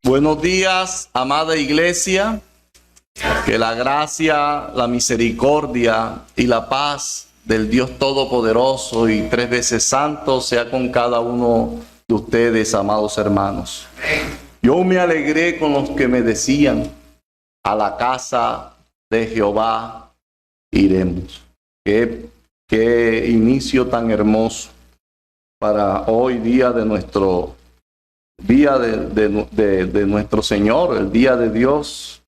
Buenos días, amada iglesia. Que la gracia, la misericordia y la paz del Dios Todopoderoso y tres veces santo sea con cada uno de ustedes, amados hermanos. Yo me alegré con los que me decían: a la casa de Jehová iremos. Qué inicio tan hermoso para hoy, día de nuestro día de nuestro Señor, el día de Dios,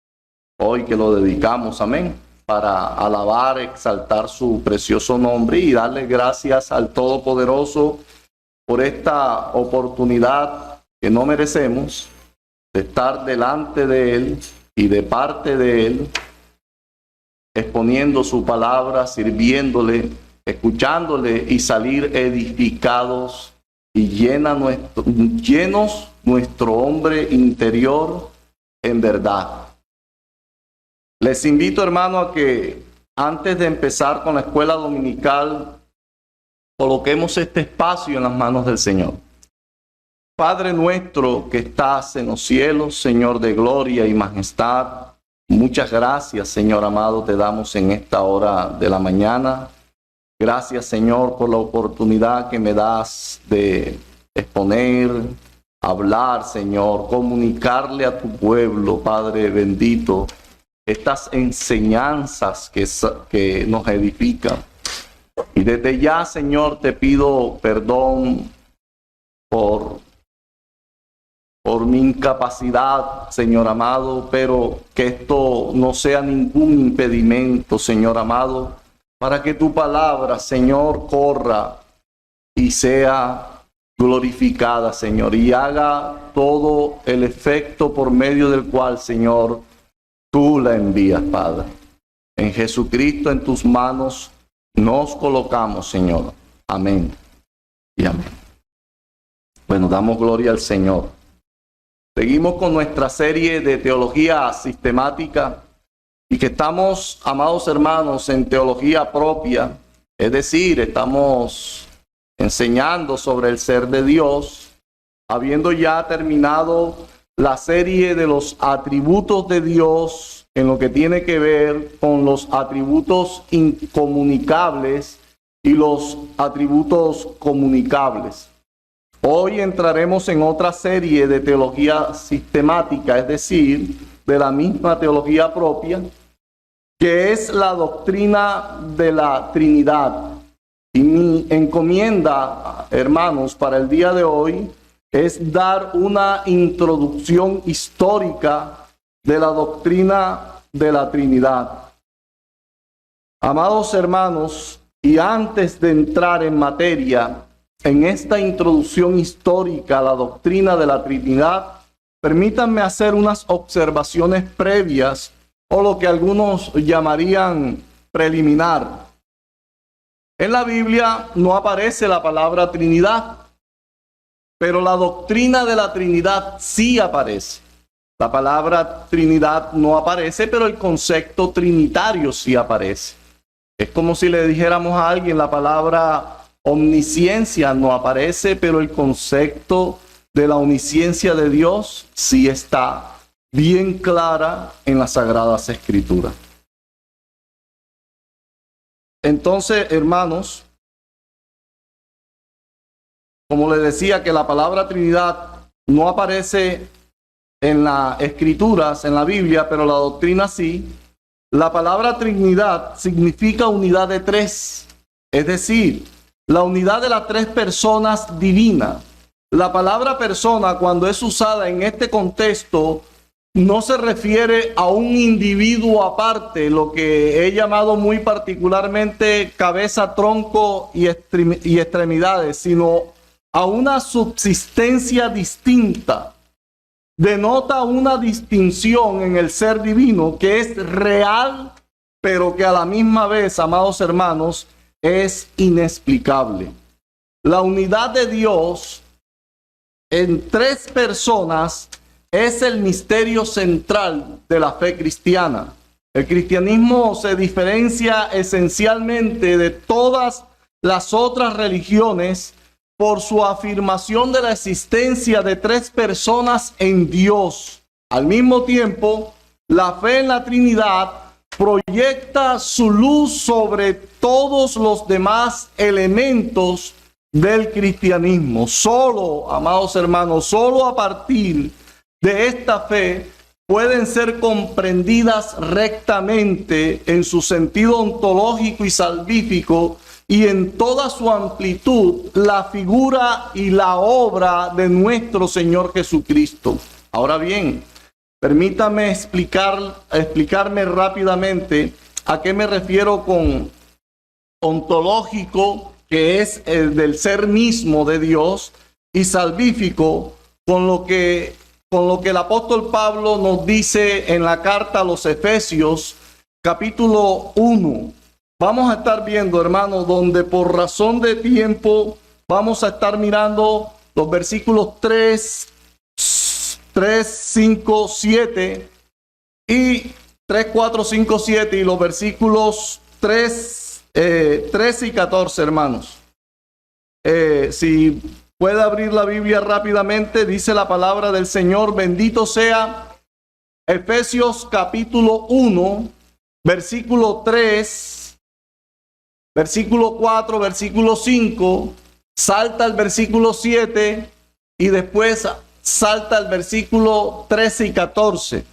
hoy que lo dedicamos, amén, para alabar, exaltar su precioso nombre y darle gracias al Todopoderoso por esta oportunidad que no merecemos de estar delante de Él y de parte de Él, exponiendo su palabra, sirviéndole, escuchándole y salir edificados y llenos nuestro hombre interior en verdad. Les invito, hermano, a que antes de empezar con la escuela dominical, coloquemos este espacio en las manos del Señor. Padre nuestro que estás en los cielos, Señor de gloria y majestad, muchas gracias, Señor amado, te damos en esta hora de la mañana. Gracias, Señor, por la oportunidad que me das de exponer, hablar, Señor, comunicarle a tu pueblo, Padre bendito, estas enseñanzas que nos edifican. Y desde ya, Señor, te pido perdón por mi incapacidad, Señor amado, pero que esto no sea ningún impedimento, Señor amado, para que tu palabra, Señor, corra y sea glorificada, Señor, y haga todo el efecto por medio del cual, Señor, tú la envías, Padre. En Jesucristo, en tus manos, nos colocamos, Señor. Amén y amén. Bueno, damos gloria al Señor. Seguimos con nuestra serie de teología sistemática y que estamos, amados hermanos, en teología propia. Es decir, estamos enseñando sobre el ser de Dios, habiendo ya terminado la serie de los atributos de Dios en lo que tiene que ver con los atributos incomunicables y los atributos comunicables. Hoy entraremos en otra serie de teología sistemática, es decir, de la misma teología propia, que es la doctrina de la Trinidad. Y mi encomienda, hermanos, para el día de hoy es dar una introducción histórica de la doctrina de la Trinidad. Amados hermanos, y antes de entrar en materia, en esta introducción histórica a la doctrina de la Trinidad, permítanme hacer unas observaciones previas, o lo que algunos llamarían preliminar. En la Biblia no aparece la palabra Trinidad, pero la doctrina de la Trinidad sí aparece. La palabra Trinidad no aparece, pero el concepto trinitario sí aparece. Es como si le dijéramos a alguien: la palabra omnisciencia no aparece, pero el concepto de la omnisciencia de Dios sí está bien clara en las Sagradas Escrituras. Entonces, hermanos, como les decía, que la palabra Trinidad no aparece en las Escrituras, en la Biblia, pero la doctrina sí. La palabra Trinidad significa unidad de tres, es decir, la unidad de las tres personas divinas. La palabra persona, cuando es usada en este contexto, no se refiere a un individuo aparte, lo que he llamado muy particularmente cabeza, tronco y extremidades, sino a una subsistencia distinta. Denota una distinción en el ser divino que es real, pero que a la misma vez, amados hermanos, es inexplicable. La unidad de Dios en tres personas es el misterio central de la fe cristiana. El cristianismo se diferencia esencialmente de todas las otras religiones por su afirmación de la existencia de tres personas en Dios. Al mismo tiempo, la fe en la Trinidad proyecta su luz sobre todos los demás elementos del cristianismo. Solo, amados hermanos, solo a partir de esta fe pueden ser comprendidas rectamente en su sentido ontológico y salvífico y en toda su amplitud la figura y la obra de nuestro Señor Jesucristo. Ahora bien, permítame explicarme rápidamente a qué me refiero con ontológico, que es el del ser mismo de Dios, y salvífico, con lo que el apóstol Pablo nos dice en la carta a los Efesios, capítulo 1. Vamos a estar viendo, hermanos, donde por razón de tiempo vamos a estar mirando los versículos 3, 5, 7 y 3, 4, 5, 7 y los versículos 13 y 14, hermanos. Si puede abrir la Biblia rápidamente, dice la palabra del Señor, bendito sea. Efesios capítulo 1, versículo 3, versículo 4, versículo 5, salta al versículo 7 y después salta al versículo 13 y 14.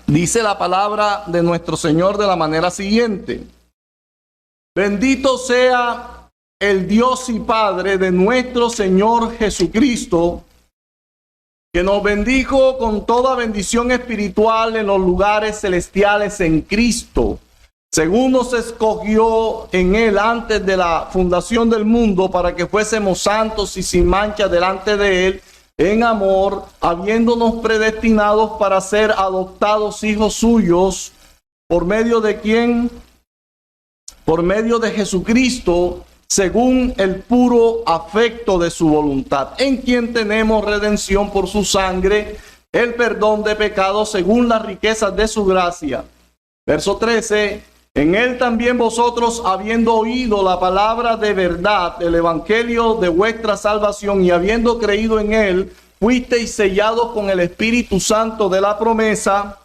Dice la palabra de nuestro Señor de la manera siguiente: bendito sea el Dios y Padre de nuestro Señor Jesucristo, que nos bendijo con toda bendición espiritual en los lugares celestiales en Cristo, según nos escogió en Él antes de la fundación del mundo, para que fuésemos santos y sin mancha delante de Él, en amor, habiéndonos predestinados para ser adoptados hijos suyos, por medio de quien, por medio de Jesucristo, según el puro afecto de su voluntad, en quien tenemos redención por su sangre, el perdón de pecados según las riquezas de su gracia. Verso 13, en él también vosotros, habiendo oído la palabra de verdad, el evangelio de vuestra salvación, y habiendo creído en él, fuisteis sellados con el Espíritu Santo de la promesa,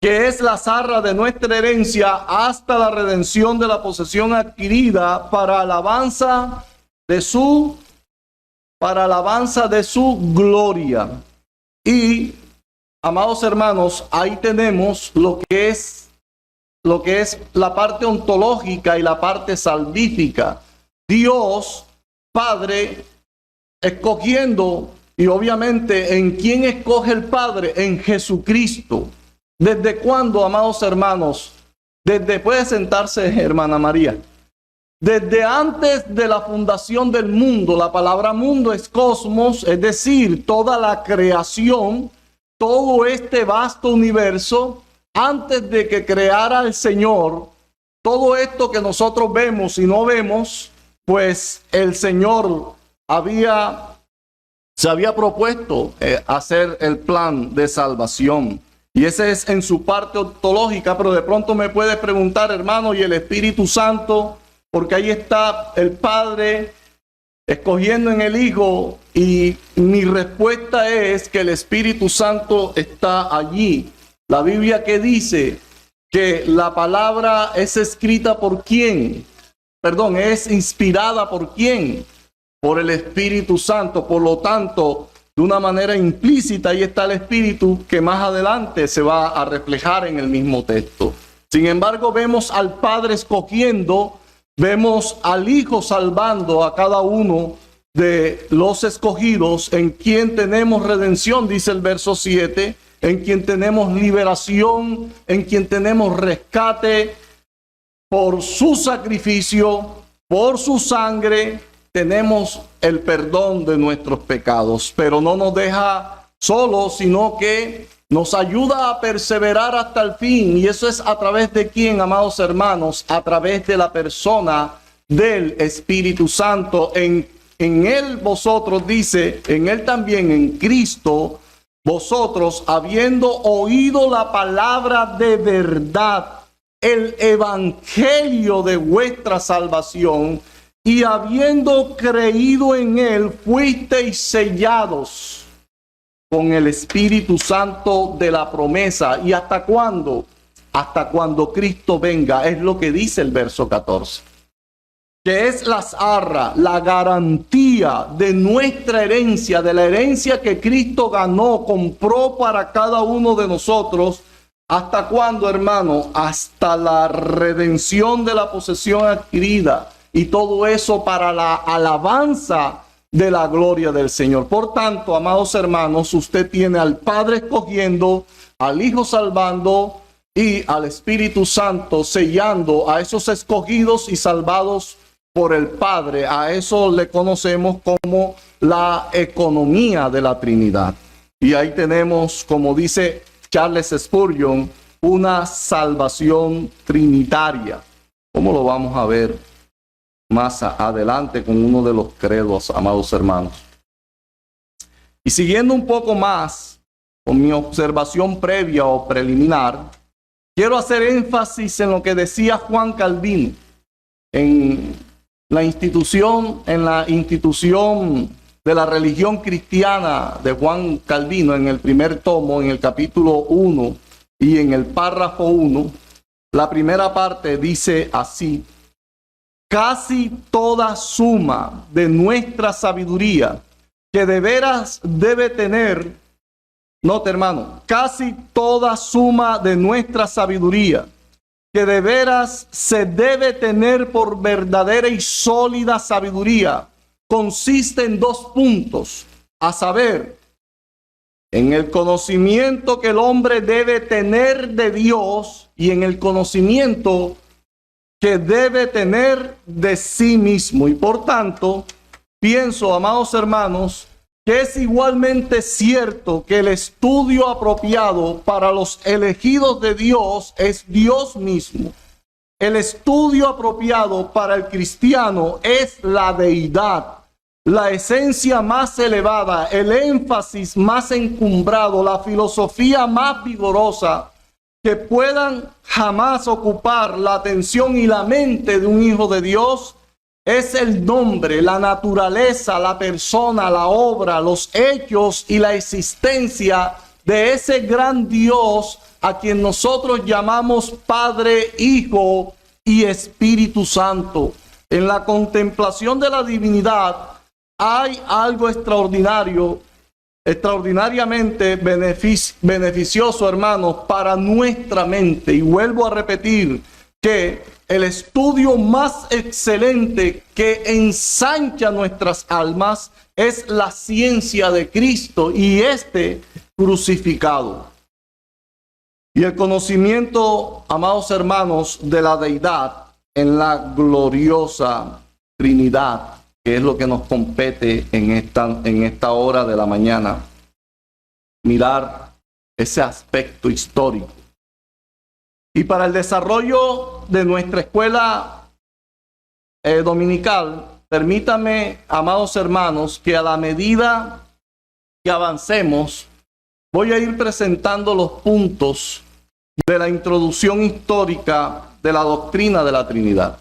que es la zarra de nuestra herencia, hasta la redención de la posesión adquirida para alabanza de su gloria. Y, amados hermanos, ahí tenemos lo que es la parte ontológica y la parte salvífica. Dios Padre escogiendo, y obviamente, ¿en quién escoge el Padre? En Jesucristo. ¿Desde cuándo, amados hermanos? Puede sentarse, hermana María. Desde antes de la fundación del mundo. La palabra mundo es cosmos, es decir, toda la creación, todo este vasto universo. Antes de que creara el Señor, todo esto que nosotros vemos y no vemos, pues el Señor se había propuesto hacer el plan de salvación. Y ese es en su parte ontológica, pero de pronto me puede preguntar, hermano, ¿y el Espíritu Santo? Porque ahí está el Padre escogiendo en el Hijo, y mi respuesta es que el Espíritu Santo está allí. La Biblia que dice que la palabra es escrita por quién, es inspirada por quién, por el Espíritu Santo. Por lo tanto, de una manera implícita, ahí está el Espíritu, que más adelante se va a reflejar en el mismo texto. Sin embargo, vemos al Padre escogiendo, vemos al Hijo salvando a cada uno de los escogidos, en quien tenemos redención, dice el verso 7, en quien tenemos liberación, en quien tenemos rescate por su sacrificio, por su sangre, tenemos el perdón de nuestros pecados. Pero no nos deja solos, sino que nos ayuda a perseverar hasta el fin. Y eso es a través de quién, amados hermanos, a través de la persona del Espíritu Santo. En Él vosotros, dice, en Él también, en Cristo, vosotros, habiendo oído la palabra de verdad, el evangelio de vuestra salvación, y habiendo creído en Él, fuisteis sellados con el Espíritu Santo de la promesa. ¿Y hasta cuándo? Hasta cuando Cristo venga, es lo que dice el verso 14. Que es las arras, la garantía de nuestra herencia, de la herencia que Cristo ganó, compró para cada uno de nosotros. ¿Hasta cuándo, hermano? Hasta la redención de la posesión adquirida. Y todo eso para la alabanza de la gloria del Señor. Por tanto, amados hermanos, usted tiene al Padre escogiendo, al Hijo salvando y al Espíritu Santo sellando a esos escogidos y salvados por el Padre. A eso le conocemos como la economía de la Trinidad. Y ahí tenemos, como dice Charles Spurgeon, una salvación trinitaria. ¿Cómo lo vamos a ver más adelante con uno de los credos, amados hermanos? Y siguiendo un poco más con mi observación previa o preliminar, quiero hacer énfasis en lo que decía Juan Calvino en la institución de la religión cristiana de Juan Calvino, en el primer tomo, en el capítulo 1 y en el párrafo 1. La primera parte dice así: casi toda suma de nuestra sabiduría, que de veras debe tener, note hermano, casi toda suma de nuestra sabiduría, que de veras se debe tener por verdadera y sólida sabiduría, consiste en dos puntos, a saber, en el conocimiento que el hombre debe tener de Dios y en el conocimiento que debe tener de sí mismo. Y por tanto, pienso, amados hermanos, que es igualmente cierto que el estudio apropiado para los elegidos de Dios es Dios mismo. El estudio apropiado para el cristiano es la deidad, la esencia más elevada, el énfasis más encumbrado, la filosofía más vigorosa que puedan jamás ocupar la atención y la mente de un hijo de Dios. Es el nombre, la naturaleza, la persona, la obra, los hechos y la existencia de ese gran Dios a quien nosotros llamamos Padre, Hijo y Espíritu Santo. En la contemplación de la divinidad hay algo extraordinario, extraordinariamente beneficioso, hermanos, para nuestra mente. Y vuelvo a repetir que el estudio más excelente que ensancha nuestras almas es la ciencia de Cristo y este crucificado. Y el conocimiento, amados hermanos, de la deidad en la gloriosa Trinidad, que es lo que nos compete en esta hora de la mañana. Mirar ese aspecto histórico. Y para el desarrollo de nuestra escuela dominical, permítame, amados hermanos, que a la medida que avancemos, voy a ir presentando los puntos de la introducción histórica de la doctrina de la Trinidad.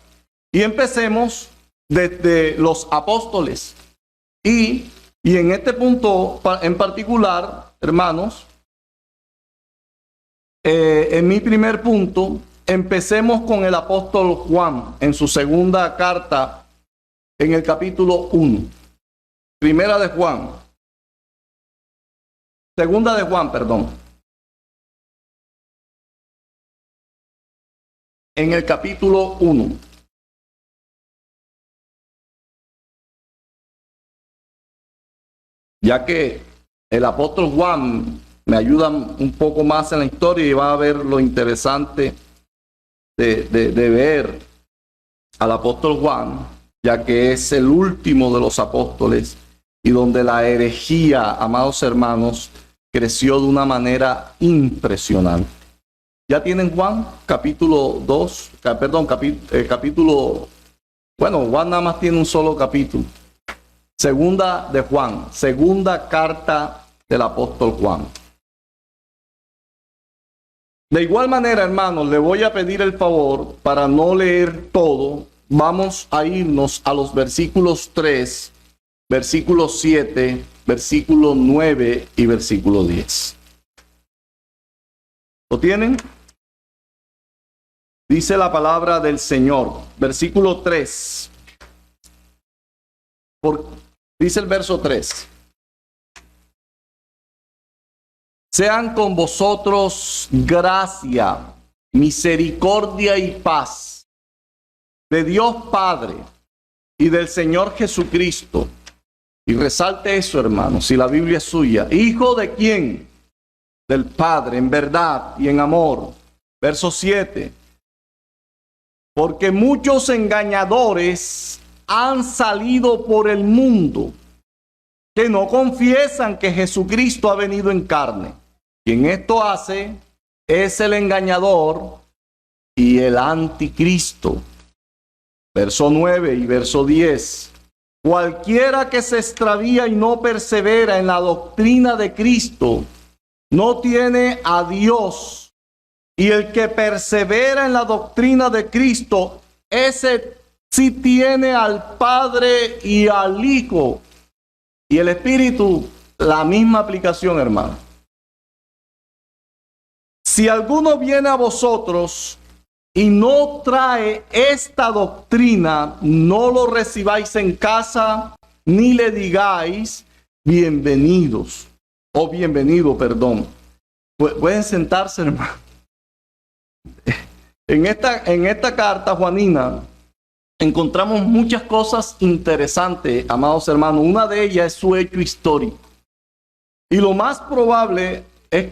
Y empecemos desde los apóstoles. Y en este punto en particular, hermanos, en mi primer punto, empecemos con el apóstol Juan en su segunda carta, en el capítulo 1. Primera de Juan. Segunda de Juan, perdón. En el capítulo 1. Ya que el apóstol Juan me ayuda un poco más en la historia y va a ver lo interesante de ver al apóstol Juan, ya que es el último de los apóstoles y donde la herejía, amados hermanos, creció de una manera impresionante. Ya tienen Juan capítulo 2, capítulo, bueno, Juan nada más tiene un solo capítulo. Segunda de Juan, segunda carta del apóstol Juan. De igual manera, hermanos, le voy a pedir el favor, para no leer todo, vamos a irnos a los versículos 3, versículo 7, versículo 9 y versículo 10. ¿Lo tienen? Dice la palabra del Señor, versículo 3. Dice el verso 3. Sean con vosotros gracia, misericordia y paz de Dios Padre y del Señor Jesucristo. Y resalte eso, hermano, si la Biblia es suya. ¿Hijo de quién? Del Padre, en verdad y en amor. Verso 7. Porque muchos engañadores han salido por el mundo, que no confiesan que Jesucristo ha venido en carne. Quien esto hace es el engañador y el anticristo. Verso 9 y verso 10. Cualquiera que se extravía y no persevera en la doctrina de Cristo, no tiene a Dios. Y el que persevera en la doctrina de Cristo, ese sí tiene al Padre y al Hijo. Y el Espíritu, la misma aplicación, hermano. Si alguno viene a vosotros y no trae esta doctrina, no lo recibáis en casa, ni le digáis bienvenidos, o bienvenido, perdón. Pueden sentarse, hermano. En esta carta juanina encontramos muchas cosas interesantes, amados hermanos. Una de ellas es su hecho histórico. Y lo más probable es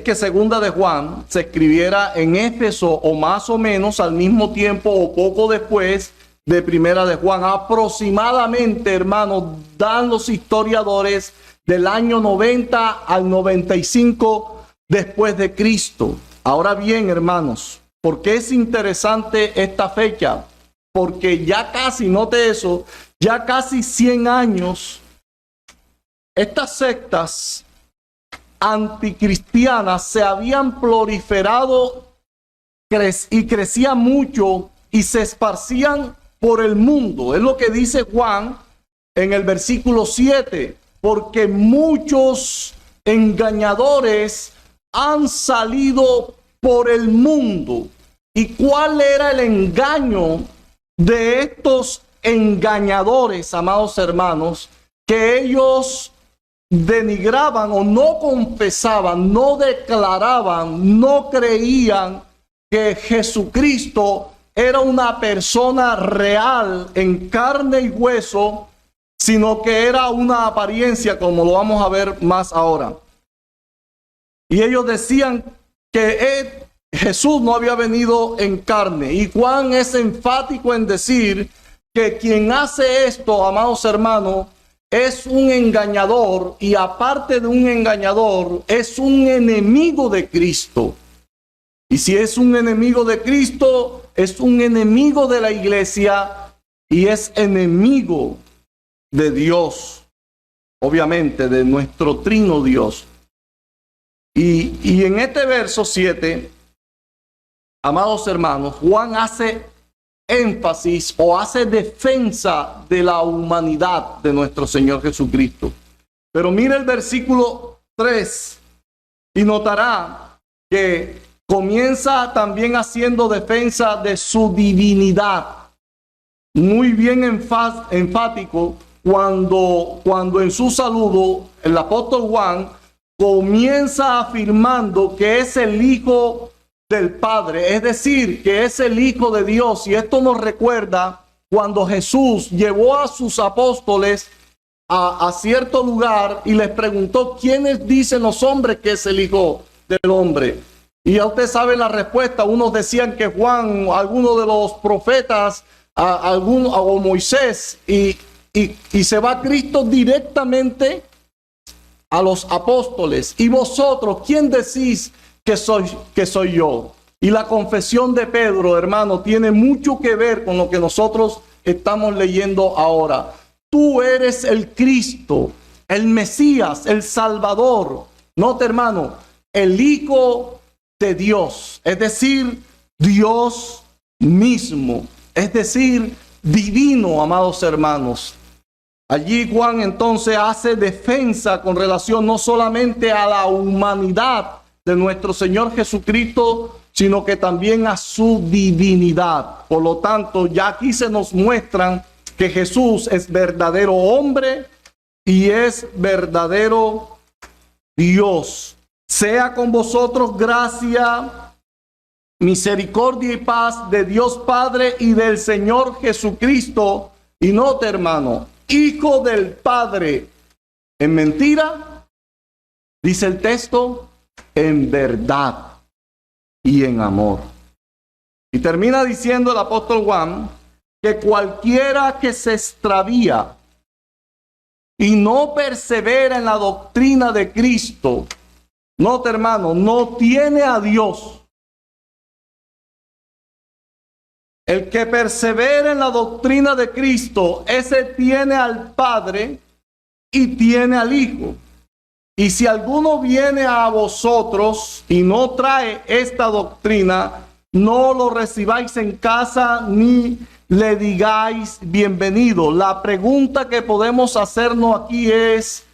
que segunda de Juan se escribiera en Éfeso, o más o menos al mismo tiempo o poco después de primera de Juan. Aproximadamente, hermanos, dan los historiadores del año 90 al 95 después de Cristo. Ahora bien, hermanos, ¿por qué es interesante esta fecha? Porque ya casi, note eso, ya casi 100 años, estas sectas anticristianas se habían proliferado y crecían mucho y se esparcían por el mundo. Es lo que dice Juan en el versículo 7, porque muchos engañadores han salido por el mundo. ¿Y cuál era el engaño de estos engañadores, amados hermanos? Que ellos denigraban o no confesaban, no declaraban, no creían que Jesucristo era una persona real en carne y hueso, sino que era una apariencia, como lo vamos a ver más ahora. Y ellos decían que Jesús no había venido en carne. Y Juan es enfático en decir que quien hace esto, amados hermanos, es un engañador, y aparte de un engañador, es un enemigo de Cristo. Y si es un enemigo de Cristo, es un enemigo de la iglesia y es enemigo de Dios, obviamente de nuestro trino Dios. Y en este verso 7, amados hermanos, Juan hace énfasis o hace defensa de la humanidad de nuestro Señor Jesucristo. Pero mire el versículo 3 y notará que comienza también haciendo defensa de su divinidad. Muy bien enfático cuando en su saludo el apóstol Juan comienza afirmando que es el Hijo del Padre, es decir, que es el Hijo de Dios. Y esto nos recuerda cuando Jesús llevó a sus apóstoles a cierto lugar y les preguntó: ¿quiénes dicen los hombres que es el Hijo del Hombre? Y ya usted sabe la respuesta. Unos decían que Juan, alguno de los profetas, o Moisés, y se va Cristo directamente a los apóstoles: ¿y vosotros quién decís que soy yo? Y la confesión de Pedro, hermano, tiene mucho que ver con lo que nosotros estamos leyendo ahora. Tú eres el Cristo, el Mesías, el Salvador. Note, hermano, el Hijo de Dios, es decir, Dios mismo, es decir, divino, amados hermanos. Allí Juan entonces hace defensa con relación no solamente a la humanidad de nuestro Señor Jesucristo, sino que también a su divinidad. Por lo tanto, ya aquí se nos muestran que Jesús es verdadero hombre y es verdadero Dios. Sea con vosotros gracia, misericordia y paz de Dios Padre y del Señor Jesucristo. Y note, hermano, Hijo del Padre, ¿en mentira? Dice el texto, en verdad y en amor. Y termina diciendo el apóstol Juan que cualquiera que se extravía y no persevera en la doctrina de Cristo, note, hermano, no tiene a Dios. El que persevera en la doctrina de Cristo, ese tiene al Padre y tiene al Hijo. Y si alguno viene a vosotros y no trae esta doctrina, no lo recibáis en casa ni le digáis bienvenido. La pregunta que podemos hacernos aquí es: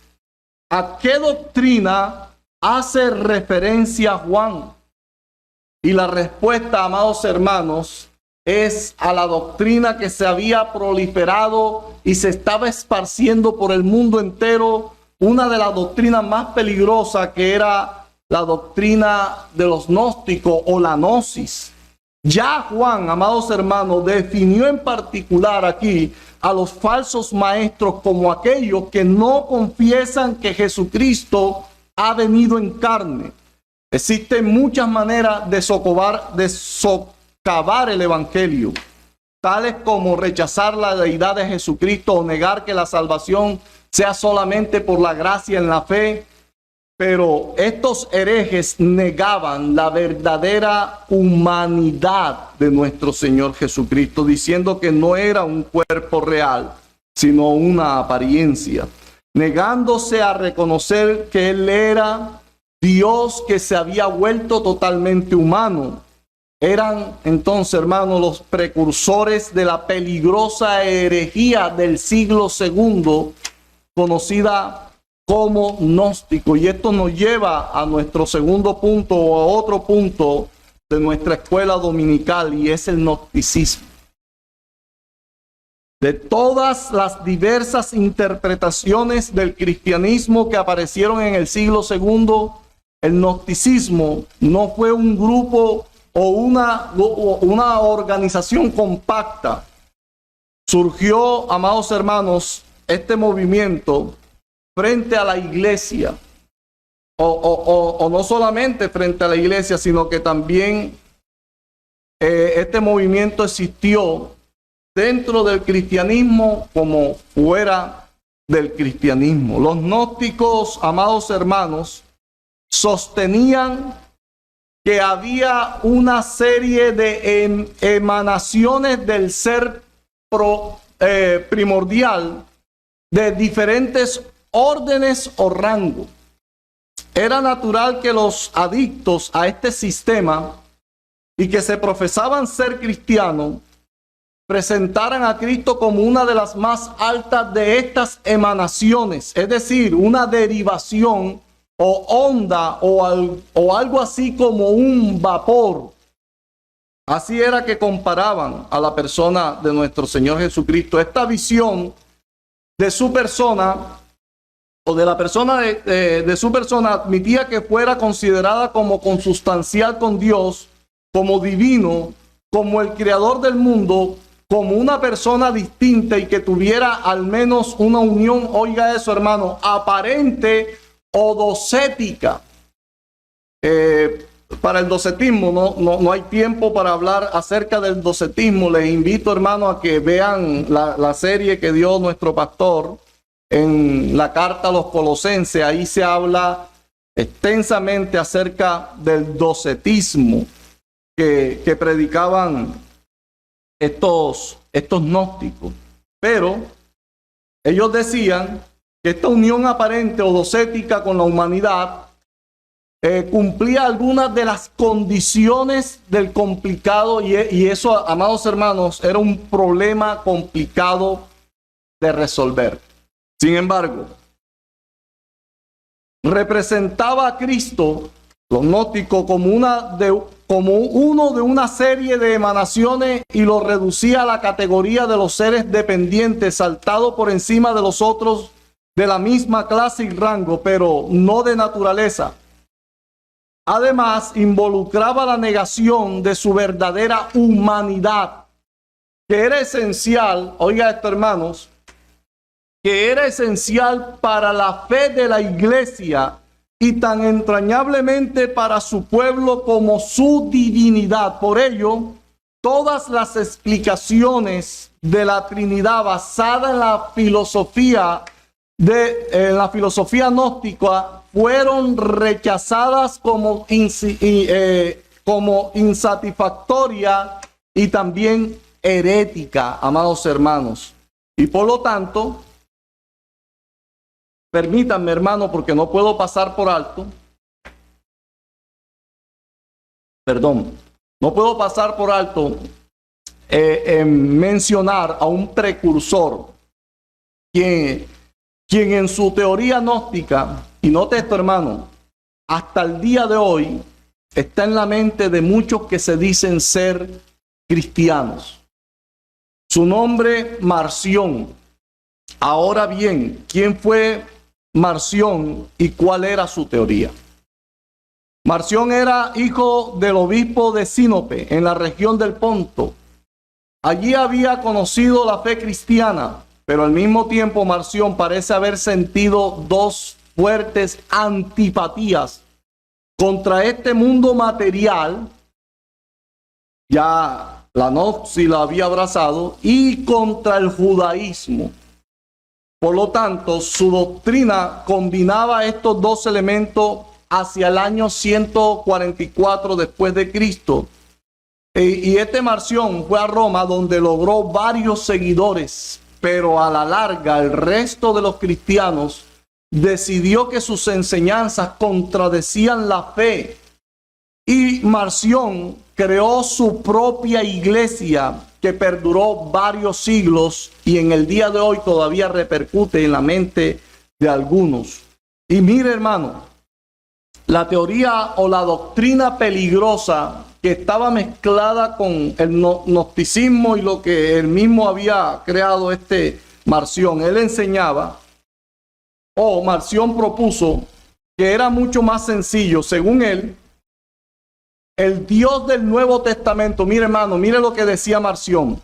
¿a qué doctrina hace referencia Juan? Y la respuesta, amados hermanos, es a la doctrina que se había proliferado y se estaba esparciendo por el mundo entero. Una de las doctrinas más peligrosas, que era la doctrina de los gnósticos o la gnosis. Ya Juan, amados hermanos, definió en particular aquí a los falsos maestros como aquellos que no confiesan que Jesucristo ha venido en carne. Existen muchas maneras de socavar el evangelio, tales como rechazar la deidad de Jesucristo o negar que la salvación sea solamente por la gracia en la fe. Pero estos herejes negaban la verdadera humanidad de nuestro Señor Jesucristo, diciendo que no era un cuerpo real, sino una apariencia, negándose a reconocer que Él era Dios que se había vuelto totalmente humano. Eran entonces, hermanos, los precursores de la peligrosa herejía del siglo II, conocida como gnóstico. Y esto nos lleva a nuestro segundo punto, o a otro punto de nuestra escuela dominical, y es el gnosticismo. De todas las diversas interpretaciones del cristianismo que aparecieron en el siglo II, el gnosticismo no fue un grupo o una organización compacta. Surgió, amados hermanos, este movimiento frente a la iglesia, o no solamente frente a la iglesia, sino que también este movimiento existió dentro del cristianismo como fuera del cristianismo. Los gnósticos, amados hermanos, sostenían que había una serie de emanaciones del ser primordial de diferentes órdenes o rangos. Era natural que los adictos a este sistema y que se profesaban ser cristianos presentaran a Cristo como una de las más altas de estas emanaciones, es decir, una derivación o onda o algo así como un vapor. Así era que comparaban a la persona de nuestro Señor Jesucristo. Esta visión de su persona, o de la persona de su persona, admitía que fuera considerada como consustancial con Dios, como divino, como el creador del mundo, como una persona distinta y que tuviera al menos una unión, oiga eso, hermano, aparente o docética. Para el docetismo no hay tiempo para hablar acerca del docetismo. Les invito, hermano, a que vean la serie que dio nuestro pastor en la carta a los Colosenses. Ahí se habla extensamente acerca del docetismo que predicaban estos gnósticos. Pero ellos decían que esta unión aparente o docética con la humanidad cumplía algunas de las condiciones del complicado, y eso, amados hermanos, era un problema complicado de resolver. Sin embargo, representaba a Cristo, los gnósticos, como uno de una serie de emanaciones, y lo reducía a la categoría de los seres dependientes, saltados por encima de los otros, de la misma clase y rango, pero no de naturaleza. Además, involucraba la negación de su verdadera humanidad, que era esencial, oiga esto, hermanos, que era esencial para la fe de la iglesia y tan entrañablemente para su pueblo como su divinidad. Por ello, todas las explicaciones de la Trinidad basadas en la filosofía gnóstica fueron rechazadas como insatisfactoria y también herética, amados hermanos. Y por lo tanto, permítanme, hermano, porque no puedo pasar por alto. No puedo pasar por alto mencionar a un precursor, quien en su teoría gnóstica, y note esto, hermano, hasta el día de hoy está en la mente de muchos que se dicen ser cristianos. Su nombre, Marción. Ahora bien, ¿quién fue Marción y cuál era su teoría? Marción era hijo del obispo de Sinope, en la región del Ponto. Allí había conocido la fe cristiana, pero al mismo tiempo Marción parece haber sentido dos fuertes antipatías contra este mundo material, ya la gnosis la había abrazado, y contra el judaísmo. Por lo tanto, su doctrina combinaba estos dos elementos hacia el año 144 después de Cristo. Y este Marción fue a Roma, donde logró varios seguidores, pero a la larga el resto de los cristianos decidió que sus enseñanzas contradecían la fe, y Marción creó su propia iglesia que perduró varios siglos y en el día de hoy todavía repercute en la mente de algunos. Y mire, hermano, la teoría o la doctrina peligrosa que estaba mezclada con el gnosticismo y lo que él mismo había creado este Marción. Él enseñaba, Marción propuso, que era mucho más sencillo, según él, el Dios del Nuevo Testamento. Mire, hermano, mire lo que decía Marción,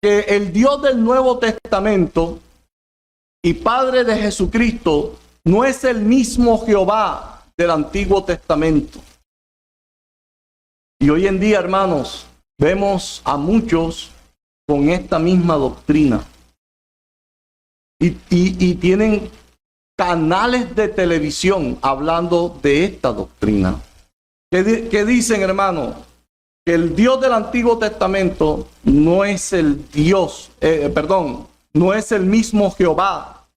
que el Dios del Nuevo Testamento y Padre de Jesucristo no es el mismo Jehová del Antiguo Testamento. Y hoy en día, hermanos, vemos a muchos con esta misma doctrina. Y tienen canales de televisión hablando de esta doctrina. ¿Qué dicen, hermano? Que el Dios del Antiguo Testamento no es el Dios, no es el mismo Jehová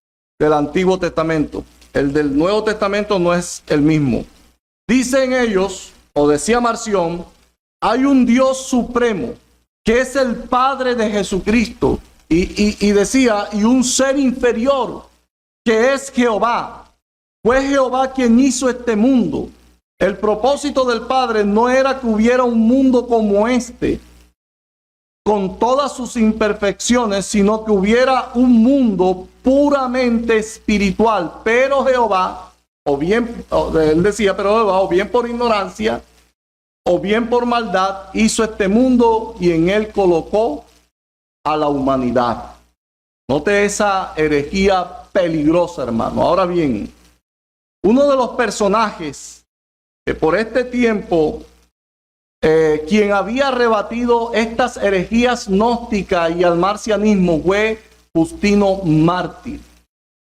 del Antiguo Testamento. El del Nuevo Testamento no es el mismo. Dicen ellos, o decía Marción, hay un Dios supremo que es el Padre de Jesucristo, y decía, y un ser inferior que es Jehová. Fue Jehová quien hizo este mundo. El propósito del Padre no era que hubiera un mundo como este, con todas sus imperfecciones, sino que hubiera un mundo puramente espiritual. Pero Jehová, él decía, pero Jehová, o bien por ignorancia, o bien por maldad, hizo este mundo y en él colocó a la humanidad. Note esa herejía peligrosa, hermano. Ahora bien, uno de los personajes que por este tiempo, quien había rebatido estas herejías gnósticas y al marcianismo, fue Justino Mártir.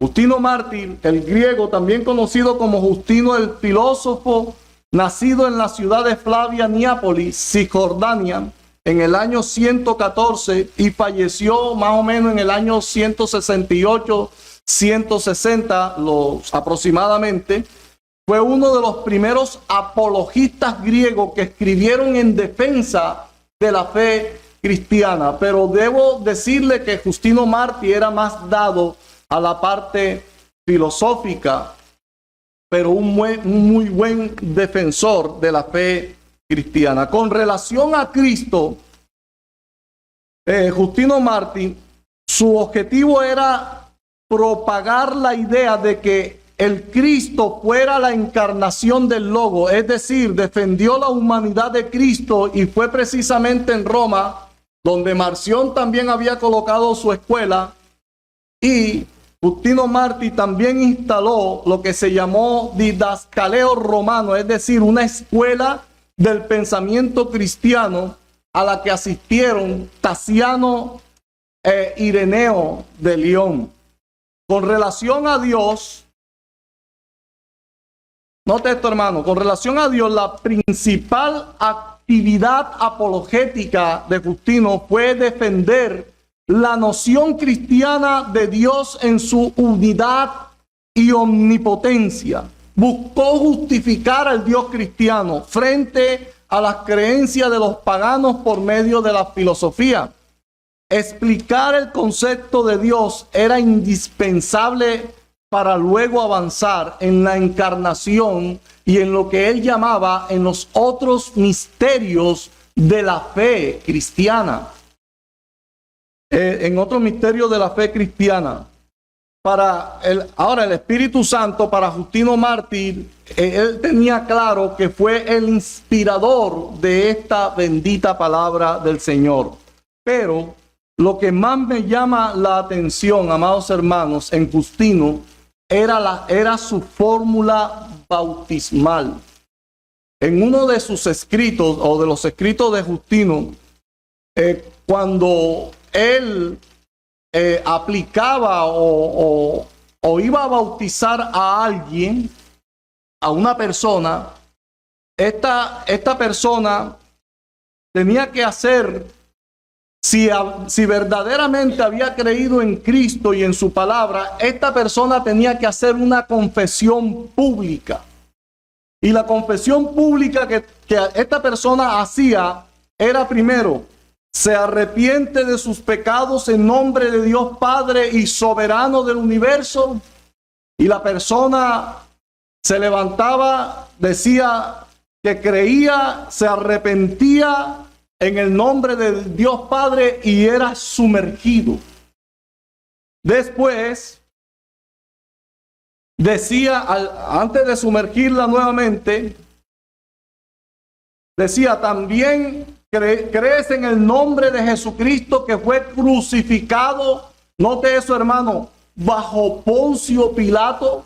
Justino Mártir, el griego, también conocido como Justino el filósofo, nacido en la ciudad de Flavia, Neápolis, Cisjordania, en el año 114 y falleció más o menos en el año 168, 160 aproximadamente. Fue uno de los primeros apologistas griegos que escribieron en defensa de la fe cristiana. Pero debo decirle que Justino Mártir era más dado a la parte filosófica, pero un muy buen defensor de la fe cristiana. Con relación a Cristo, Justino Mártir, su objetivo era propagar la idea de que el Cristo fuera la encarnación del Logo, es decir, defendió la humanidad de Cristo, y fue precisamente en Roma donde Marción también había colocado su escuela, y Justino Mártir también instaló lo que se llamó didascaleo romano, es decir, una escuela del pensamiento cristiano a la que asistieron Tasiano e Ireneo de León. Con relación a Dios, note esto, hermano, con relación a Dios, la principal actividad apologética de Justino fue defender la noción cristiana de Dios en su unidad y omnipotencia. Buscó justificar al Dios cristiano frente a las creencias de los paganos por medio de la filosofía. Explicar el concepto de Dios era indispensable para luego avanzar en la encarnación y en lo que él llamaba en los otros misterios de la fe cristiana. En otros misterios de la fe cristiana. Ahora el Espíritu Santo, para Justino Mártir, él tenía claro que fue el inspirador de esta bendita palabra del Señor. Pero lo que más me llama la atención, amados hermanos, en Justino, era su fórmula bautismal. En uno de sus escritos, o de los escritos de Justino, cuando él aplicaba o iba a bautizar a alguien, a una persona, esta persona tenía que hacer, si verdaderamente había creído en Cristo y en su palabra, esta persona tenía que hacer una confesión pública. Y la confesión pública que esta persona hacía era, primero, se arrepiente de sus pecados en nombre de Dios Padre y soberano del universo. Y la persona se levantaba, decía que creía, se arrepentía en el nombre de Dios Padre y era sumergido. Después decía, antes de sumergirla nuevamente, decía también: ¿crees en el nombre de Jesucristo que fue crucificado? Note eso, hermano, bajo Poncio Pilato.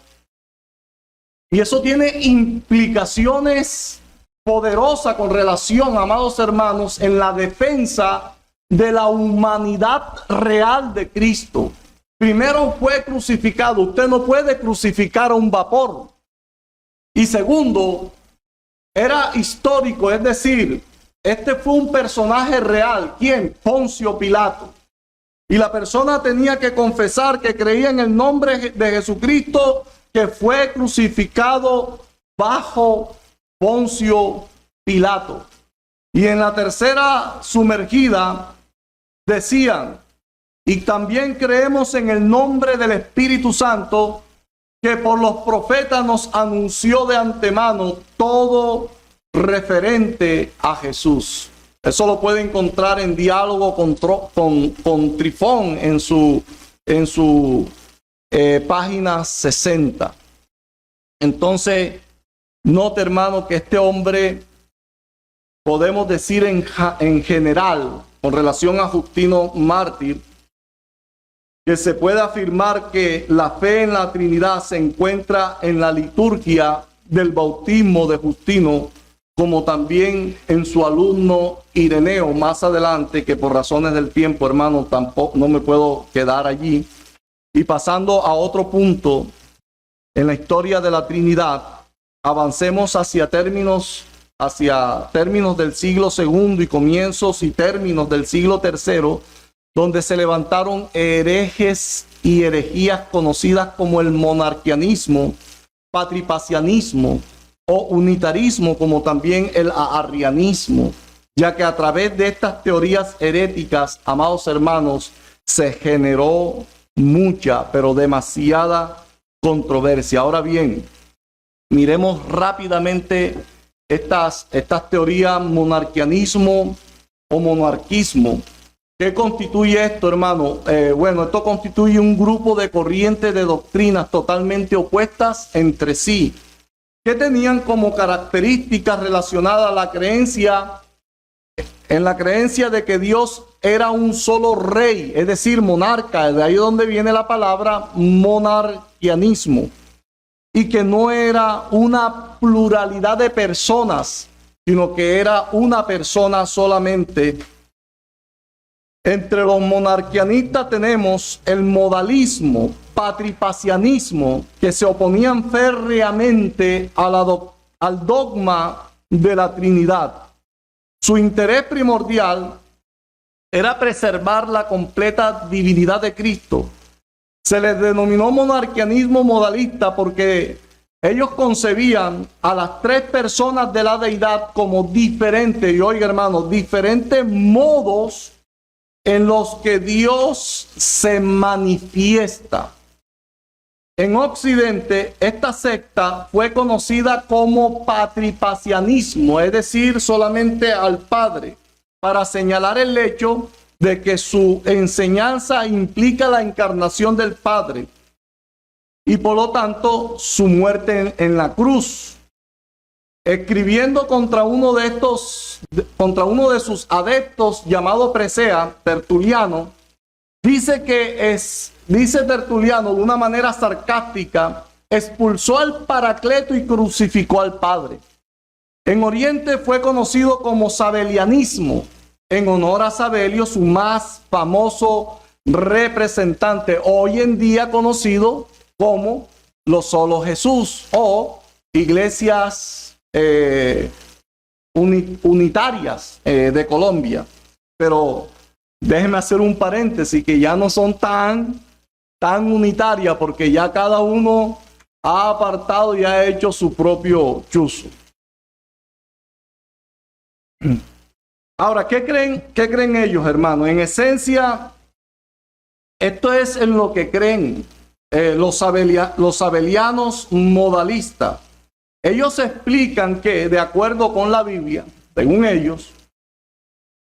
Y eso tiene implicaciones poderosas con relación, amados hermanos, en la defensa de la humanidad real de Cristo. Primero, fue crucificado. Usted no puede crucificar a un vapor. Y segundo, era histórico, es decir, este fue un personaje real. ¿Quién? Poncio Pilato. Y la persona tenía que confesar que creía en el nombre de Jesucristo, que fue crucificado bajo Poncio Pilato. Y en la tercera sumergida decían: y también creemos en el nombre del Espíritu Santo, que por los profetas nos anunció de antemano todo referente a Jesús. Eso lo puede encontrar en diálogo con Trifón en su página 60. Entonces, note, hermano, que este hombre, podemos decir en general, con relación a Justino Mártir, que se puede afirmar que la fe en la Trinidad se encuentra en la liturgia del bautismo de Justino, como también en su alumno Ireneo más adelante, que por razones del tiempo, hermano, tampoco no me puedo quedar allí. y pasando a otro punto en la historia de la Trinidad, avancemos hacia términos del siglo II y comienzos y términos del siglo III, donde se levantaron herejes y herejías conocidas como el monarquianismo, patripacianismo o unitarismo, como también el arrianismo, ya que a través de estas teorías heréticas, amados hermanos, se generó mucha, pero demasiada controversia. Ahora bien, miremos rápidamente estas teorías monarquianismo o monarquismo. ¿Qué constituye esto, hermano? Bueno, esto constituye un grupo de corrientes de doctrinas totalmente opuestas entre sí, que tenían como características relacionadas a la creencia, en la creencia de que Dios era un solo rey, es decir, monarca, de ahí donde viene la palabra monarquianismo, y que no era una pluralidad de personas, sino que era una persona solamente. Entre los monarquianistas tenemos el modalismo, patripacianismo, que se oponían férreamente al dogma de la Trinidad. Su interés primordial era preservar la completa divinidad de Cristo. Se les denominó monarquianismo modalista porque ellos concebían a las tres personas de la deidad como diferentes, y oiga hermano, diferentes modos en los que Dios se manifiesta. En Occidente, esta secta fue conocida como patripacianismo, es decir, solamente al Padre, para señalar el hecho de que su enseñanza implica la encarnación del Padre y por lo tanto su muerte en la cruz. Escribiendo contra uno de sus adeptos llamado Presea, Tertuliano, dice Tertuliano de una manera sarcástica, expulsó al Paracleto y crucificó al Padre. En Oriente fue conocido como sabelianismo, en honor a Sabelio, su más famoso representante, hoy en día conocido como los Solo Jesús o iglesias unitarias de Colombia. Pero déjenme hacer un paréntesis, que ya no son tan unitarias, porque ya cada uno ha apartado y ha hecho su propio chuzo. Ahora, ¿qué creen ellos, hermanos? En esencia, esto es en lo que creen los sabelianos modalistas. Ellos explican que, de acuerdo con la Biblia, según ellos,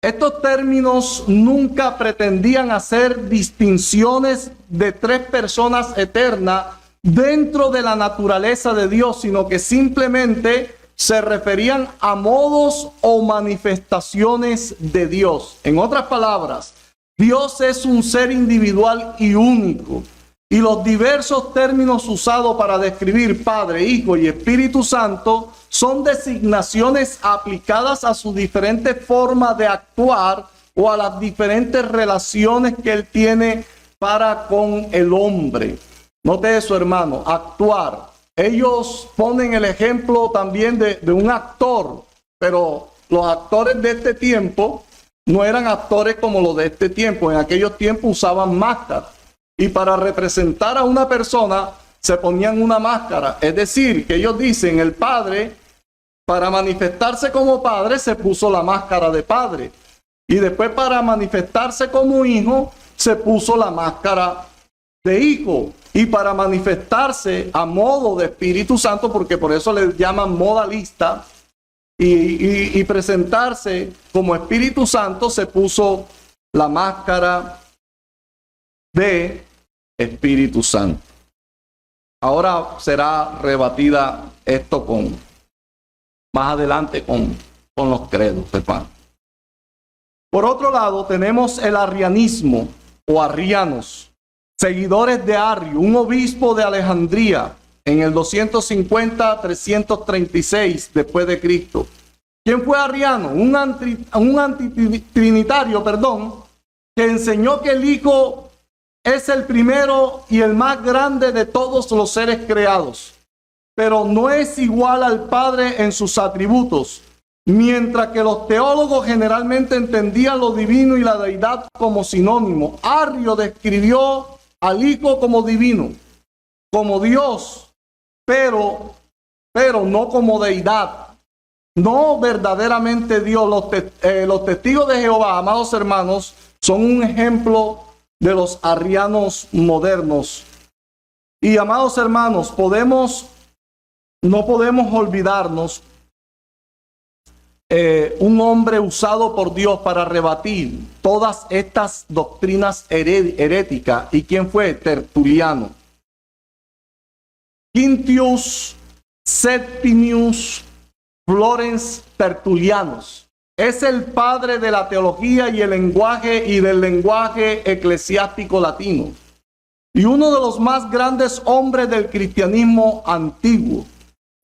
estos términos nunca pretendían hacer distinciones de tres personas eternas dentro de la naturaleza de Dios, sino que simplemente se referían a modos o manifestaciones de Dios. En otras palabras, Dios es un ser individual y único, y los diversos términos usados para describir Padre, Hijo y Espíritu Santo son designaciones aplicadas a su diferente forma de actuar o a las diferentes relaciones que Él tiene para con el hombre. Note eso, hermano, actuar. Ellos ponen el ejemplo también de un actor, pero los actores de este tiempo no eran actores como los de este tiempo. En aquellos tiempos usaban máscaras. Y para representar a una persona se ponían una máscara. Es decir, que ellos dicen, el Padre, para manifestarse como Padre, se puso la máscara de Padre. Y después para manifestarse como Hijo, se puso la máscara de Hijo. Y para manifestarse a modo de Espíritu Santo, porque por eso les llaman modalista, y presentarse como Espíritu Santo, se puso la máscara de Espíritu Santo. Ahora será rebatida esto más adelante con los credos, hermano. Por otro lado, tenemos el arrianismo o arrianos, seguidores de Arrio, un obispo de Alejandría en el 250-336 después de Cristo. ¿Quién fue arriano? Un antitrinitario, que enseñó que el Hijo es el primero y el más grande de todos los seres creados, pero no es igual al Padre en sus atributos. Mientras que los teólogos generalmente entendían lo divino y la deidad como sinónimo, Arrio describió al Hijo como divino, como Dios, pero no como deidad, no verdaderamente Dios. Los testigos de Jehová, amados hermanos, son un ejemplo de los arrianos modernos. Y amados hermanos, no podemos olvidarnos un hombre usado por Dios para rebatir todas estas doctrinas heréticas. ¿Y quién fue? Tertuliano. Quintius Septimius Florens Tertulianus. Es el padre de la teología y del lenguaje eclesiástico latino. Y uno de los más grandes hombres del cristianismo antiguo.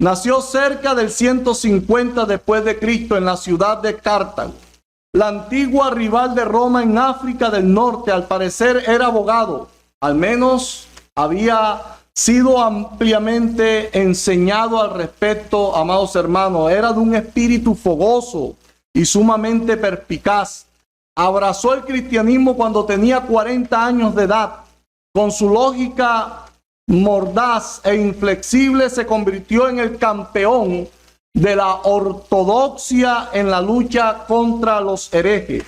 Nació cerca del 150 después de Cristo en la ciudad de Cartago, la antigua rival de Roma en África del Norte. Al parecer era abogado, al menos había sido ampliamente enseñado al respecto, amados hermanos. Era de un espíritu fogoso y sumamente perspicaz. Abrazó el cristianismo cuando tenía 40 años de edad. Con su lógica mordaz e inflexible se convirtió en el campeón de la ortodoxia en la lucha contra los herejes.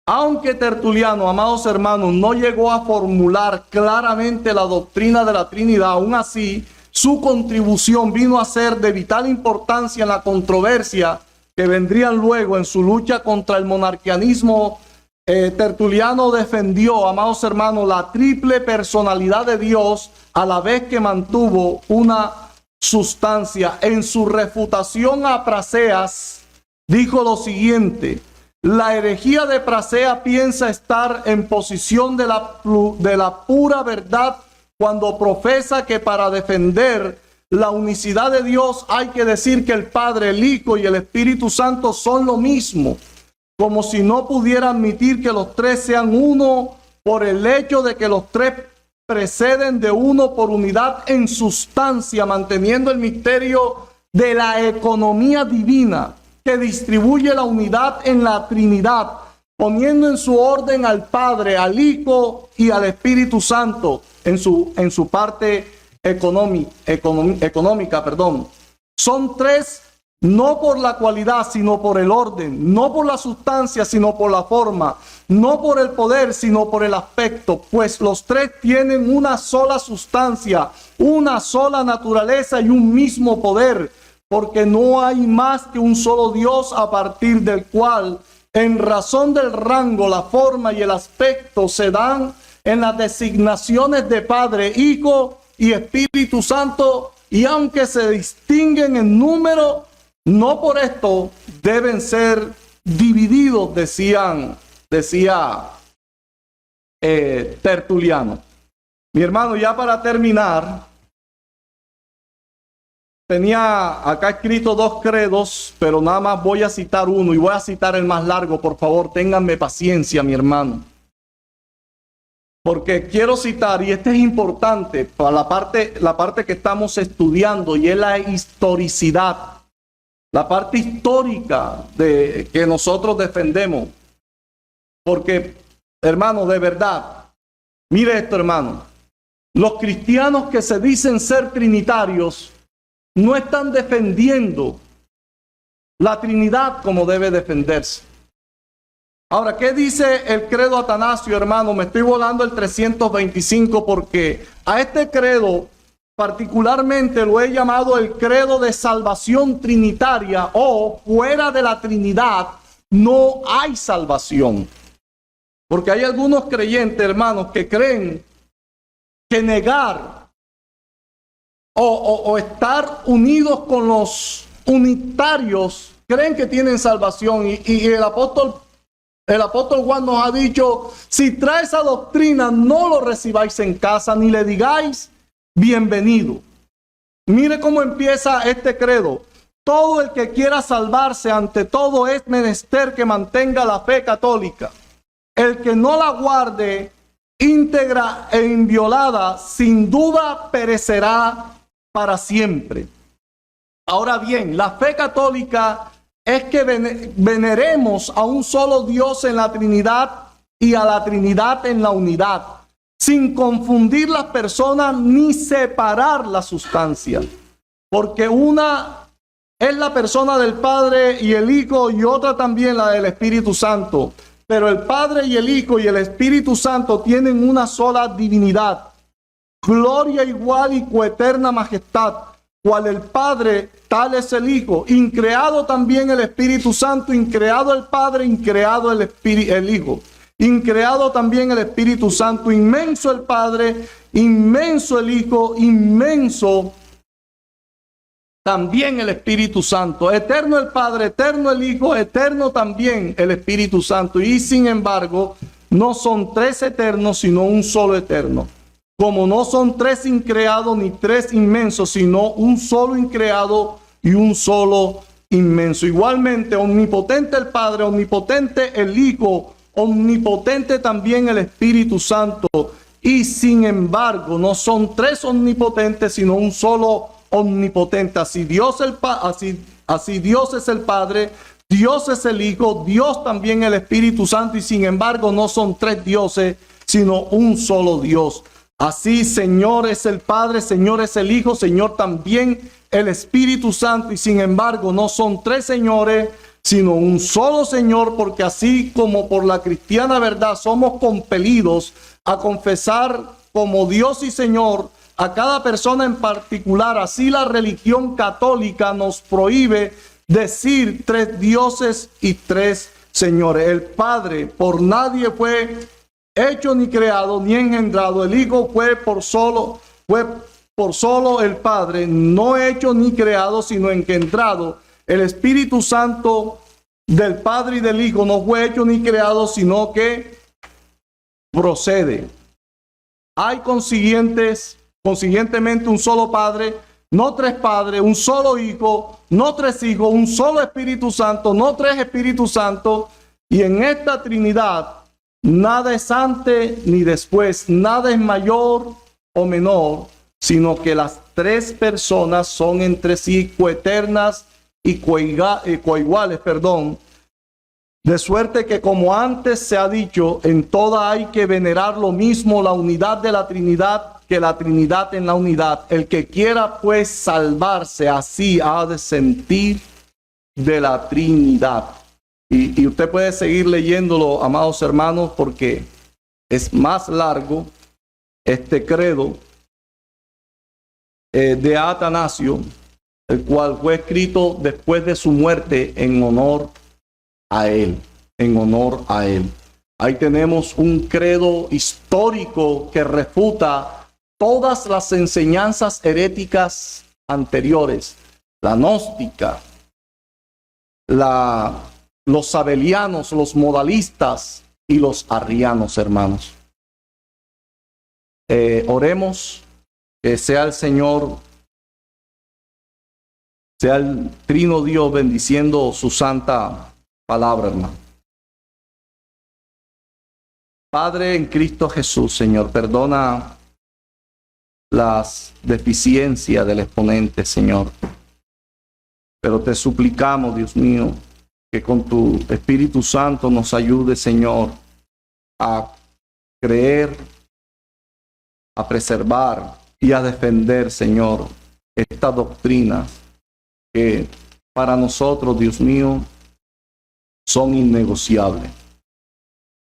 Aunque Tertuliano, amados hermanos, no llegó a formular claramente la doctrina de la Trinidad, aún así su contribución vino a ser de vital importancia en la controversia que vendrían luego en su lucha contra el monarquianismo. Tertuliano defendió, amados hermanos, la triple personalidad de Dios a la vez que mantuvo una sustancia. En su refutación a Praseas dijo lo siguiente: la herejía de Prasea piensa estar en posición de la pura verdad cuando profesa que para defender la unicidad de Dios hay que decir que el Padre, el Hijo y el Espíritu Santo son lo mismo, como si no pudiera admitir que los tres sean uno por el hecho de que los tres preceden de uno por unidad en sustancia, manteniendo el misterio de la economía divina que distribuye la unidad en la Trinidad, poniendo en su orden al Padre, al Hijo y al Espíritu Santo en su parte económica. Son tres, no por la cualidad, sino por el orden, no por la sustancia, sino por la forma, no por el poder, sino por el aspecto, pues los tres tienen una sola sustancia, una sola naturaleza y un mismo poder, porque no hay más que un solo Dios, a partir del cual, en razón del rango, la forma y el aspecto, se dan en las designaciones de Padre, Hijo y Espíritu Santo, y aunque se distinguen en número, no por esto deben ser divididos, decía Tertuliano. Mi hermano, ya para terminar, tenía acá escrito dos credos, pero nada más voy a citar uno y voy a citar el más largo. Por favor, ténganme paciencia, mi hermano, porque quiero citar, y este es importante para la parte que estamos estudiando, y es la historicidad. La parte histórica que nosotros defendemos. Porque, hermano, de verdad, mire esto, hermano. Los cristianos que se dicen ser trinitarios no están defendiendo la Trinidad como debe defenderse. Ahora, ¿qué dice el credo Atanasio, hermano? Me estoy volando el 325 porque a este credo particularmente lo he llamado el credo de salvación trinitaria, o fuera de la Trinidad no hay salvación. Porque hay algunos creyentes, hermanos, que creen que negar o estar unidos con los unitarios, creen que tienen salvación. Y el apóstol Juan nos ha dicho: si trae esa doctrina, no lo recibáis en casa, ni le digáis bienvenido. Mire cómo empieza este credo: todo el que quiera salvarse, ante todo es menester que mantenga la fe católica. El que no la guarde íntegra e inviolada, sin duda perecerá para siempre. Ahora bien, la fe católica es que veneremos a un solo Dios en la Trinidad y a la Trinidad en la unidad, sin confundir las personas ni separar la sustancia, porque una es la persona del Padre y el Hijo y otra también la del Espíritu Santo. Pero el Padre y el Hijo y el Espíritu Santo tienen una sola divinidad, gloria igual y coeterna majestad, cual el Padre, tal es el Hijo, increado también el Espíritu Santo, increado el Padre, increado el Hijo, increado también el Espíritu Santo, inmenso el Padre, inmenso el Hijo, inmenso también el Espíritu Santo, eterno el Padre, eterno el Hijo, eterno también el Espíritu Santo. Y sin embargo, no son tres eternos, sino un solo eterno. Como no son tres increados ni tres inmensos, sino un solo increado y un solo inmenso. Igualmente, omnipotente el Padre, omnipotente el Hijo, omnipotente también el Espíritu Santo. Y sin embargo, no son tres omnipotentes, sino un solo omnipotente. Así Dios es el Padre, Dios es el Hijo, Dios también el Espíritu Santo, y sin embargo no son tres dioses, sino un solo Dios. Así Señor es el Padre, Señor es el Hijo, Señor también el Espíritu Santo, y sin embargo no son tres señores, sino un solo Señor, porque así como por la cristiana verdad somos compelidos a confesar como Dios y Señor a cada persona en particular, así la religión católica nos prohíbe decir tres dioses y tres señores. El Padre por nadie fue hecho ni creado ni engendrado. El Hijo fue por solo el Padre, no hecho ni creado, sino engendrado. El Espíritu Santo del Padre y del Hijo no fue hecho ni creado, sino que procede. Hay consiguientemente un solo Padre, no tres padres, un solo Hijo, no tres hijos, un solo Espíritu Santo, no tres Espíritus Santos. Y en esta Trinidad nada es antes ni después, nada es mayor o menor, sino que las tres personas son entre sí coeternas y coiguales, de suerte que, como antes se ha dicho, en toda hay que venerar lo mismo, la unidad de la Trinidad, que la Trinidad en la unidad. El que quiera pues salvarse, así ha de sentir de la Trinidad. Y usted puede seguir leyéndolo, amados hermanos, porque es más largo este credo de Atanasio, el cual fue escrito después de su muerte en honor a él, en honor a él. Ahí tenemos un credo histórico que refuta todas las enseñanzas heréticas anteriores, la gnóstica, los sabelianos, los modalistas y los arrianos, hermanos. Oremos, que sea el Señor, sea el Trino Dios bendiciendo su santa palabra, hermano. Padre, en Cristo Jesús, Señor, perdona las deficiencias del exponente, Señor. Pero te suplicamos, Dios mío, que con tu Espíritu Santo nos ayude, Señor, a creer, a preservar y a defender, Señor, esta doctrina que para nosotros, Dios mío, son innegociables.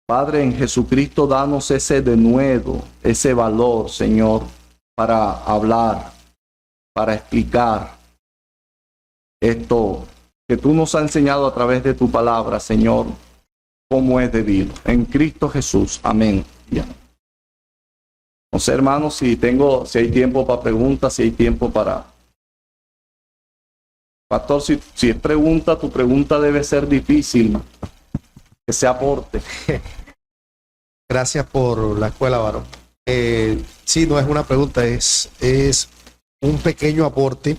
Padre, en Jesucristo, danos ese denuedo, ese valor, Señor, para hablar, para explicar esto que tú nos has enseñado a través de tu palabra, Señor, como es debido. En Cristo Jesús. Amén. Ya. No sé, hermanos, si hay tiempo para preguntas, si hay tiempo para... Pastor, si es pregunta, tu pregunta debe ser difícil, que se aporte. Gracias por la escuela, varón. Sí, no es una pregunta, es un pequeño aporte.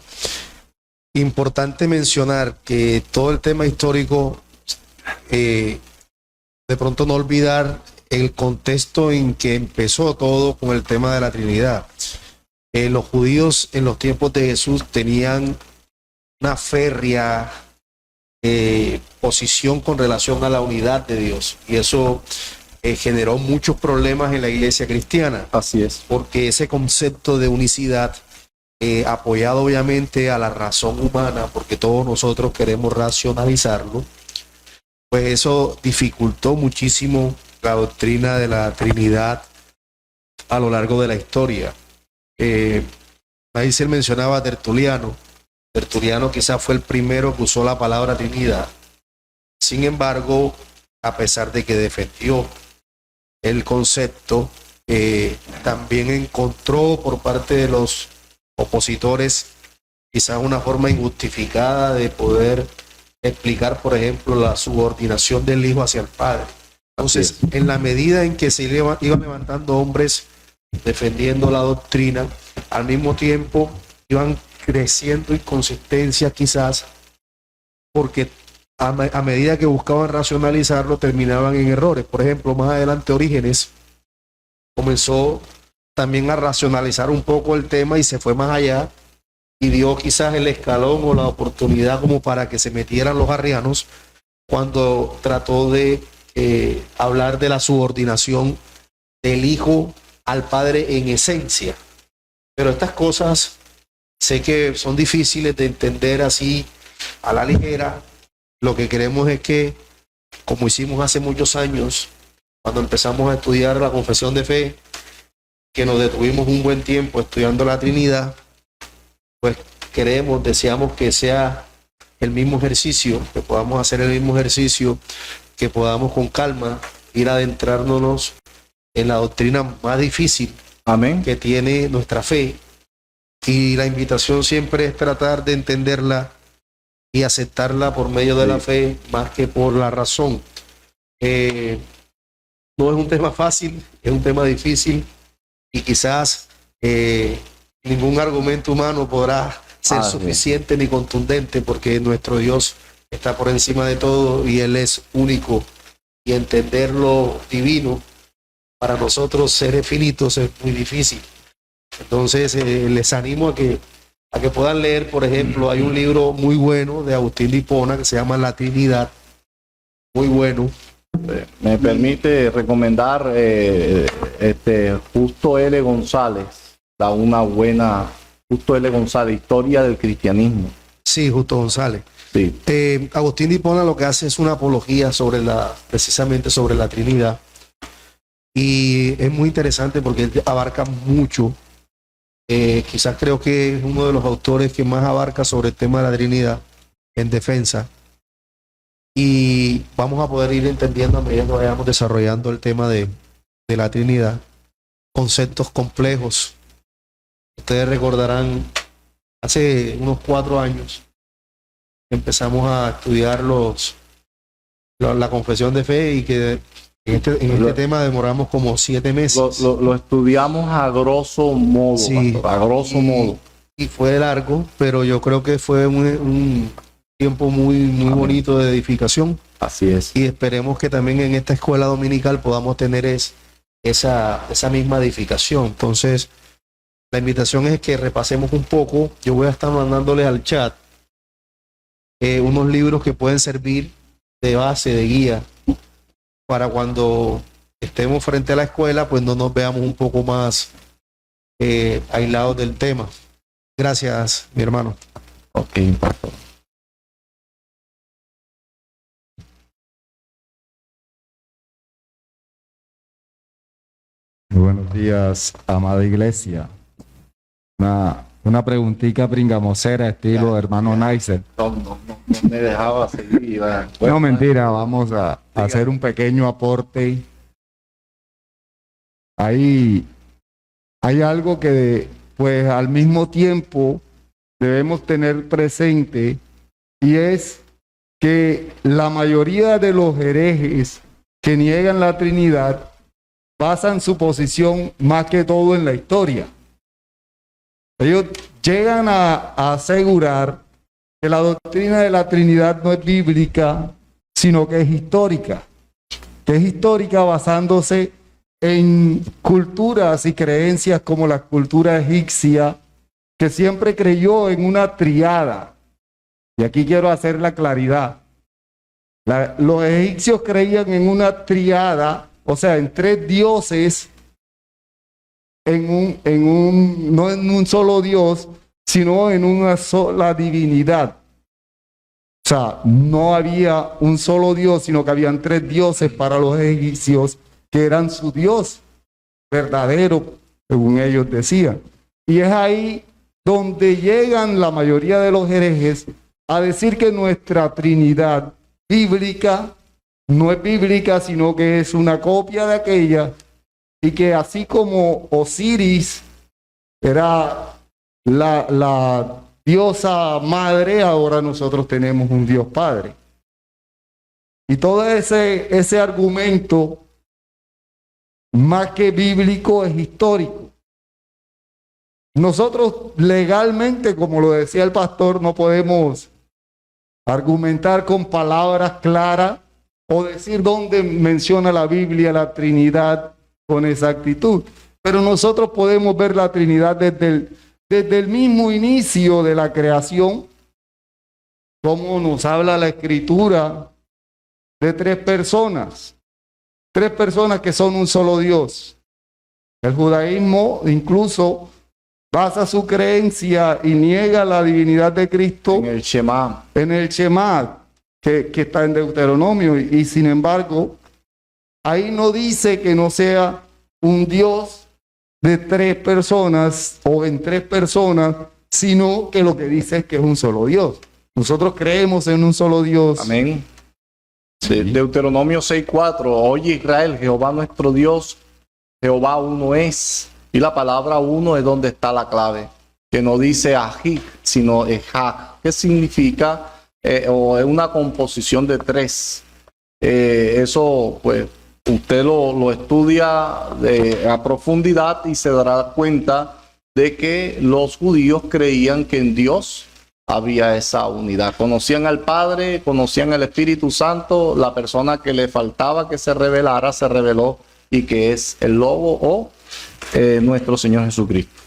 Importante mencionar que todo el tema histórico, de pronto no olvidar el contexto en que empezó todo con el tema de la Trinidad. Los judíos en los tiempos de Jesús tenían una férrea posición con relación a la unidad de Dios, y eso generó muchos problemas en la iglesia cristiana. Así es. Porque ese concepto de unicidad, apoyado obviamente a la razón humana, porque todos nosotros queremos racionalizarlo, pues eso dificultó muchísimo la doctrina de la Trinidad a lo largo de la historia. Ahí se mencionaba a Tertuliano. Tertuliano quizás fue el primero que usó la palabra Trinidad. Sin embargo, a pesar de que defendió el concepto, también encontró por parte de los opositores quizás una forma injustificada de poder explicar, por ejemplo, la subordinación del Hijo hacia el Padre. Entonces, en la medida en que se iban levantando hombres defendiendo la doctrina, al mismo tiempo iban creciendo inconsistencias quizás, porque a medida que buscaban racionalizarlo terminaban en errores. Por ejemplo, más adelante Orígenes comenzó también a racionalizar un poco el tema y se fue más allá y dio quizás el escalón o la oportunidad como para que se metieran los arrianos cuando trató de hablar de la subordinación del Hijo al Padre en esencia. Pero estas cosas sé que son difíciles de entender así a la ligera. Lo que queremos es que, como hicimos hace muchos años, cuando empezamos a estudiar la confesión de fe, que nos detuvimos un buen tiempo estudiando la Trinidad, pues deseamos que sea el mismo ejercicio, que podamos hacer el mismo ejercicio, que podamos con calma ir adentrándonos en la doctrina más difícil, amén, que tiene nuestra fe. Y la invitación siempre es tratar de entenderla y aceptarla por medio de la fe más que por la razón. No es un tema fácil, es un tema difícil, y quizás ningún argumento humano podrá ser suficiente ni contundente, porque nuestro Dios está por encima de todo y Él es único, y entender lo divino para nosotros seres finitos es muy difícil. Entonces les animo a que puedan leer, por ejemplo, hay un libro muy bueno de Agustín de Hipona que se llama La Trinidad, muy bueno. Me permite recomendar Justo L. González, Justo L. González, Historia del Cristianismo. Sí, Justo González. Sí. Agustín de Hipona lo que hace es una apología precisamente sobre la Trinidad, y es muy interesante porque él abarca mucho. Quizás creo que es uno de los autores que más abarca sobre el tema de la Trinidad en defensa, y vamos a poder ir entendiendo a medida que vayamos desarrollando el tema de la Trinidad, conceptos complejos. Ustedes recordarán, hace unos 4 años empezamos a estudiar la confesión de fe, y que en este tema demoramos como 7 meses. Lo estudiamos a grosso modo, sí, pastor, a grosso modo. Y fue largo, pero yo creo que fue un tiempo muy bonito de edificación. Así es. Y esperemos que también en esta escuela dominical podamos tener esa misma edificación. Entonces, la invitación es que repasemos un poco. Yo voy a estar mandándoles al chat unos libros que pueden servir de base, de guía, para cuando estemos frente a la escuela, pues no nos veamos un poco más aislados del tema. Gracias, mi hermano. Ok, pastor. Muy buenos días, amada iglesia. Una preguntita pringamosera, estilo hermano Neisser. No me dejaba seguir. No, mentira, vamos a hacer un pequeño aporte. Hay algo que, pues, al mismo tiempo debemos tener presente, y es que la mayoría de los herejes que niegan la Trinidad basan su posición más que todo en la historia. Ellos llegan a asegurar que la doctrina de la Trinidad no es bíblica, sino que es histórica. que es histórica basándose en culturas y creencias como la cultura egipcia, que siempre creyó en una triada. Y aquí quiero hacer la claridad. Los egipcios creían en una triada, o sea, en tres dioses, no en un solo Dios, sino en una sola divinidad. O sea, no había un solo Dios, sino que habían tres dioses para los egipcios, que eran su Dios verdadero, según ellos decían. Y es ahí donde llegan la mayoría de los herejes a decir que nuestra Trinidad bíblica no es bíblica, sino que es una copia de aquella, y que así como Osiris era la diosa madre, ahora nosotros tenemos un Dios Padre. Y todo ese argumento, más que bíblico, es histórico. Nosotros legalmente, como lo decía el pastor, no podemos argumentar con palabras claras o decir dónde menciona la Biblia la Trinidad con exactitud. Pero nosotros podemos ver la Trinidad desde el mismo inicio de la creación, como nos habla la Escritura de tres personas que son un solo Dios. El judaísmo incluso basa su creencia y niega la divinidad de Cristo En el Shema. Que está en Deuteronomio, y sin embargo, ahí no dice que no sea un Dios de tres personas o en tres personas, sino que lo que dice es que es un solo Dios. Nosotros creemos en un solo Dios. Amén. Sí, Deuteronomio 6:4. Oye Israel, Jehová nuestro Dios, Jehová uno es. Y la palabra uno es donde está la clave, que no dice ajik, sino ejak, que significa o es una composición de tres. Eso, pues, usted lo estudia a profundidad y se dará cuenta de que los judíos creían que en Dios había esa unidad. Conocían al Padre, conocían al Espíritu Santo, la persona que le faltaba que se revelara, se reveló, y que es el Lobo o nuestro Señor Jesucristo.